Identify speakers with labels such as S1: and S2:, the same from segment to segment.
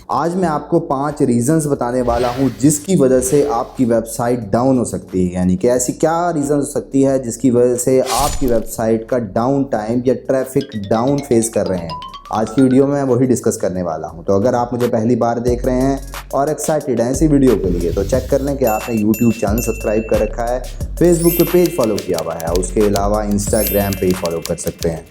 S1: आज मैं आपको 5 रीजंस बताने वाला हूं जिसकी वजह से आपकी वेबसाइट डाउन हो सकती है। यानी कि ऐसी क्या रीज़न हो सकती है जिसकी वजह से आपकी वेबसाइट का डाउन टाइम या ट्रैफिक डाउन फेस कर रहे हैं। आज की वीडियो में मैं वही डिस्कस करने वाला हूं। तो अगर आप मुझे पहली बार देख रहे हैं और एक्साइटेड हैं इसी वीडियो के लिए तो चेक कर लें कि आपने यूट्यूब चैनल सब्सक्राइब कर रखा है, फेसबुक पे पेज फॉलो किया हुआ है, उसके अलावा इंस्टाग्राम पे ही फॉलो कर सकते हैं।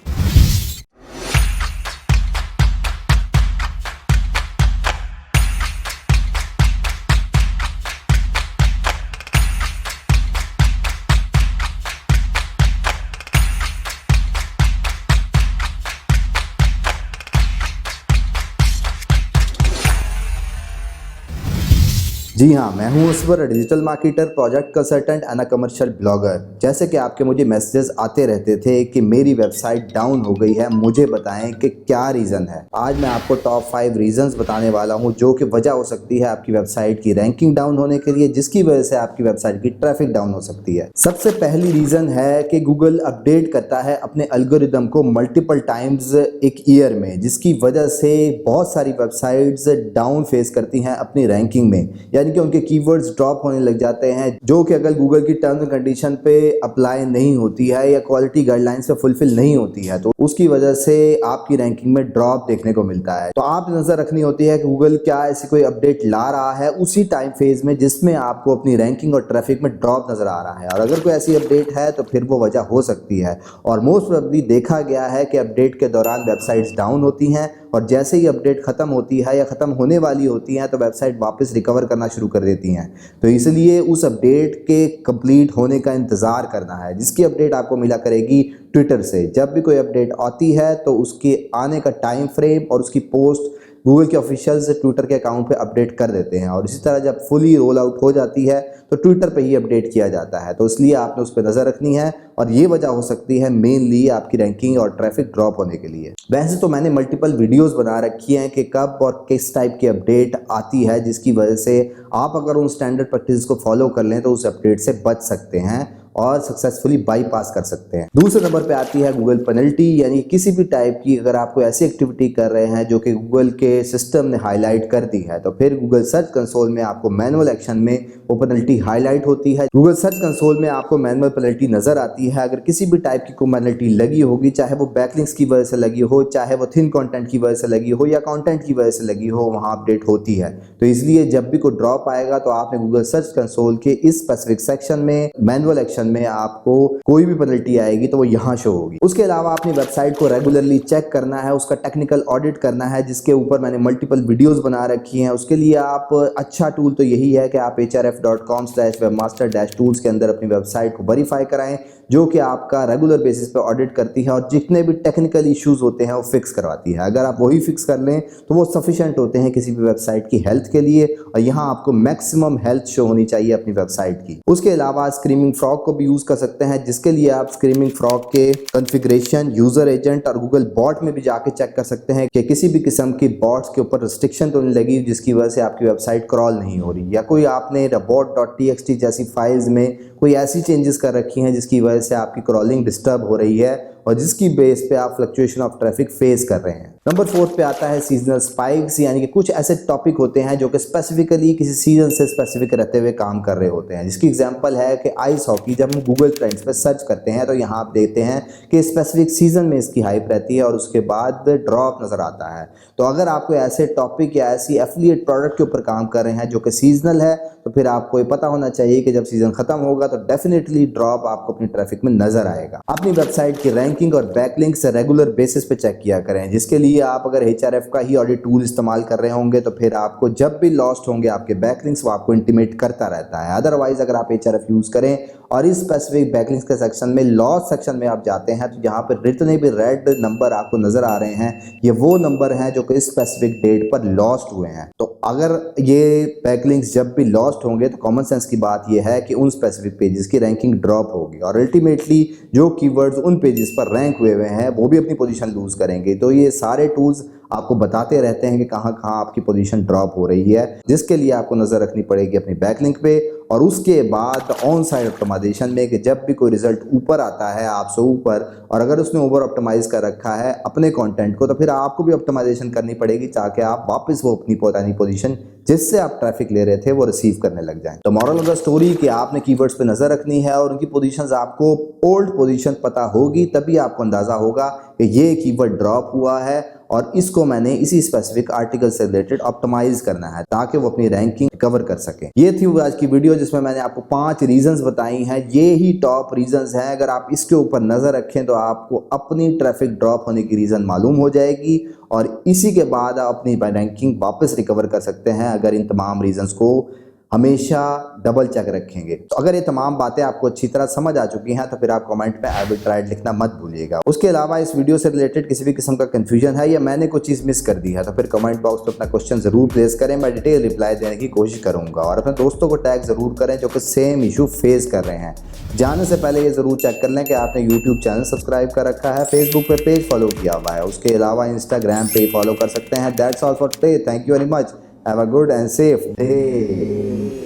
S1: जी हाँ, मैं हूँ Ishwar, digital marketer, project consultant and commercial blogger. जैसे कि आपके मुझे मैसेजेस आते रहते थे कि मेरी वेबसाइट डाउन हो गई है, मुझे बताएं कि क्या रीज़न है। आज मैं आपको टॉप 5 रीजंस बताने वाला हूँ जो कि वजह हो सकती है आपकी वेबसाइट की रैंकिंग डाउन होने के लिए, जिसकी वजह से आपकी वेबसाइट की ट्रैफिक डाउन हो सकती है। सबसे पहली रीज़न है कि गूगल अपडेट करता है अपने एल्गोरिदम को मल्टीपल टाइम्स एक ईयर में, जिसकी वजह से बहुत सारी वेबसाइट्स डाउन फेस करती हैं अपनी रैंकिंग में। यानी कि उनके कीवर्ड्स ड्रॉप होने लग जाते हैं जो कि अगर गूगल की टर्म्स एंड कंडीशन पे अप्लाई नहीं होती है या क्वालिटी गाइडलाइंस पे फुलफिल नहीं होती है तो उसकी वजह से आपकी रैंकिंग में ड्रॉप देखने को मिलता है। तो आप नजर रखनी होती है कि गूगल क्या ऐसी कोई अपडेट ला रहा है उसी टाइम फेज में जिसमें आपको अपनी रैंकिंग और ट्रैफिक में ड्रॉप नजर आ रहा है, और अगर कोई ऐसी अपडेट है तो फिर वो वजह हो सकती है। और मोस्ट प्रोबेबली देखा गया है कि अपडेट के दौरान वेबसाइट्स डाउन होती हैं और जैसे ही अपडेट खत्म होती है या खत्म होने वाली होती है तो वेबसाइट वापस रिकवर करना शुरू कर देती हैं। तो इसलिए उस अपडेट के कंप्लीट होने का इंतज़ार करना है, जिसकी अपडेट आपको मिला करेगी ट्विटर से। जब भी कोई अपडेट आती है तो उसके आने का टाइम फ्रेम और उसकी पोस्ट गूगल के ऑफिशियल्स ट्विटर के अकाउंट पे अपडेट कर देते हैं, और इसी तरह जब फुली रोल आउट हो जाती है तो ट्विटर पे ही अपडेट किया जाता है। तो इसलिए आपने उस पर नज़र रखनी है और ये वजह हो सकती है मेनली आपकी रैंकिंग और ट्रैफिक ड्रॉप होने के लिए। वैसे तो मैंने मल्टीपल वीडियोस बना रखी हैं कि कब और किस टाइप की अपडेट आती है जिसकी वजह से आप अगर उन स्टैंडर्ड प्रैक्टिस को फॉलो कर लें तो उस अपडेट से बच सकते हैं और सक्सेसफुली बाईपास कर सकते हैं। दूसरे नंबर पे आती है गूगल पेनल्टी। यानी किसी भी टाइप की अगर आप कोई ऐसी एक्टिविटी कर रहे हैं जो कि गूगल के सिस्टम ने हाईलाइट कर दी है तो फिर गूगल सर्च कंसोल में आपको मैनुअल एक्शन में वो पेनल्टी हाईलाइट होती है। गूगल सर्च कंसोल में आपको मैनुअल पेनल्टी नजर आती है। अगर किसी भी टाइप की कोई पेनल्टी लगी होगी, चाहे वो बैकलिंक्स की वजह से लगी हो, चाहे वो थिन कंटेंट की वजह से लगी हो या कंटेंट की वजह से लगी हो, वहां अपडेट होती है। तो इसलिए जब भी कोई ड्रॉप आएगा तो आपने गूगल सर्च कंसोल के इस स्पेसिफिक सेक्शन में मैनुअल एक्शन में आपको कोई भी पेनल्टी आएगी तो वो यहाँ शो होगी। उसके अलावा अपनी वेबसाइट को रेगुलरली चेक करना है, उसका टेक्निकल ऑडिट करना है, जिसके ऊपर मैंने मल्टीपल वीडियोस बना रखी हैं। उसके लिए आप अच्छा टूल तो यही है कि आप href.com/webmaster-tools के अंदर अपनी वेबसाइट को वेरीफाई कराएं, जो कि आपका रेगुलर बेसिस पे ऑडिट करती है और जितने भी टेक्निकल इश्यूज होते हैं वो फिक्स करवाती है। अगर आप वही फिक्स कर लें तो वो सफिशिएंट होते हैं किसी भी वेबसाइट की हेल्थ के लिए, और यहाँ आपको मैक्सिमम हेल्थ शो होनी चाहिए अपनी वेबसाइट की। उसके अलावा स्क्रीमिंग फ्रॉग को भी यूज कर सकते हैं, जिसके लिए आप स्क्रीमिंग फ्रॉग के कॉन्फ़िगरेशन, यूजर एजेंट और गूगल बॉट में भी जाके चेक कर सकते हैं कि किसी भी किस्म की बॉट्स के ऊपर रिस्ट्रिक्शन तो नहीं लगी जिसकी वजह से आपकी वेबसाइट क्रॉल नहीं हो रही, या कोई आपने robot.txt जैसी फाइल्स में कोई ऐसी चेंजेस कर रखी हैं जिसकी वजह से आपकी क्रॉलिंग डिस्टर्ब हो रही है और जिसकी बेस पे आप फ्लक्चुएशन ऑफ ट्रैफिक फेस कर रहे हैं। नंबर 4 पे आता है सीजनल स्पाइक्स। यानी कि कुछ ऐसे टॉपिक होते हैं जो कि स्पेसिफिकली किसी सीजन से स्पेसिफिक रहते हुए काम कर रहे होते हैं, जिसकी एग्जांपल है कि आइस हॉकी। जब हम गूगल ट्रेंड्स पे सर्च करते हैं तो यहाँ आप देखते हैं कि स्पेसिफिक सीजन में इसकी हाइप रहती है और उसके बाद ड्रॉप नजर आता है। तो अगर आपको ऐसे टॉपिक या ऐसी एफिलिएट प्रोडक्ट के ऊपर काम कर रहे हैं जो कि सीजनल है तो फिर आपको ये पता होना चाहिए कि जब सीजन खत्म होगा तो डेफिनेटली ड्रॉप आपको अपनी ट्रैफिक में नजर आएगा। अपनी वेबसाइट की रैंकिंग और बैकलिंक्स रेगुलर बेसिस पे चेक किया करें, जिसके लिए आप अगर HRF का ही ऑडिट टूल इस्तेमाल कर रहे होंगे तो फिर आपको जब भी लॉस्ट होंगे आपके बैकलिंक्स वो आपको इंटीमेट करता रहता है। अदरवाइज अगर आप HRF यूज करें और इस स्पेसिफिक बैकलिंक्स के सेक्शन में लॉस सेक्शन में आप जाते हैं तो यहाँ पर जितने भी रेड नंबर आपको नजर आ रहे हैं ये वो नंबर हैं जो कि इस स्पेसिफिक डेट पर लॉस्ट हुए हैं। तो अगर ये बैकलिंक्स जब भी लॉस्ट होंगे तो कॉमन सेंस की बात ये है कि उन स्पेसिफिक पेजेस की रैंकिंग ड्रॉप होगी और अल्टीमेटली जो कीवर्ड्स उन पेजेस पर रैंक हुए हैं वो भी अपनी पोजीशन लूज करेंगे। तो ये सारे टूल्स आपको बताते रहते हैं कि कहाँ कहाँ आपकी पोजीशन ड्रॉप हो रही है, जिसके लिए आपको नज़र रखनी पड़ेगी अपनी बैकलिंक पे। और उसके बाद ऑन साइड ऑप्टिमाइजेशन में कि जब भी कोई रिजल्ट ऊपर आता है आपसे ऊपर, और अगर उसने ओवर ऑप्टिमाइज कर रखा है अपने कंटेंट को, तो फिर आपको भी ऑप्टिमाइजेशन करनी पड़ेगी ताकि आप वापस वो अपनी पुरानी पोजीशन जिससे आप ट्रैफिक ले रहे थे वो रिसीव करने लग जाएं। तो मॉरल ऑफ द स्टोरी कि आपने कीवर्ड्स पे नजर रखनी है और उनकी पोजीशंस आपको ओल्ड पोजीशन पता होगी, तभी आपको अंदाजा होगा कि ये कीवर्ड ड्रॉप हुआ है और इसको मैंने इसी स्पेसिफिक आर्टिकल से रिलेटेड ऑप्टिमाइज करना है ताकि वो अपनी रैंकिंग कवर कर सके। ये थी आज की वीडियो जिसमें मैंने आपको 5 रीजंस बताई हैं। ये ही टॉप रीजंस हैं, अगर आप इसके ऊपर नजर रखें तो आपको अपनी ट्रैफिक ड्रॉप होने की रीजन मालूम हो जाएगी और इसी के बाद आप अपनी रैंकिंग वापस रिकवर कर सकते हैं अगर इन तमाम रीजंस को हमेशा डबल चेक रखेंगे। तो अगर ये तमाम बातें आपको अच्छी तरह समझ आ चुकी हैं तो फिर आप कमेंट में आई विल ट्राई लिखना मत भूलिएगा। उसके अलावा इस वीडियो से रिलेटेड किसी भी किस्म का कंफ्यूजन है या मैंने कोई चीज़ मिस कर दी है तो फिर कमेंट बॉक्स में अपना क्वेश्चन जरूर प्लेस करें, मैं डिटेल रिप्लाई देने की कोशिश करूंगा। और अपने दोस्तों को टैग जरूर करें जो कि सेम इशू फेस कर रहे हैं। जाने से पहले ये जरूर चेक कर लें कि आपने यूट्यूब चैनल सब्सक्राइब कर रखा है, फेसबुक पे पेज फॉलो किया हुआ है, उसके अलावा इंस्टाग्राम पे फॉलो कर सकते हैं। That's all for today, thank you very much, have a good and safe day.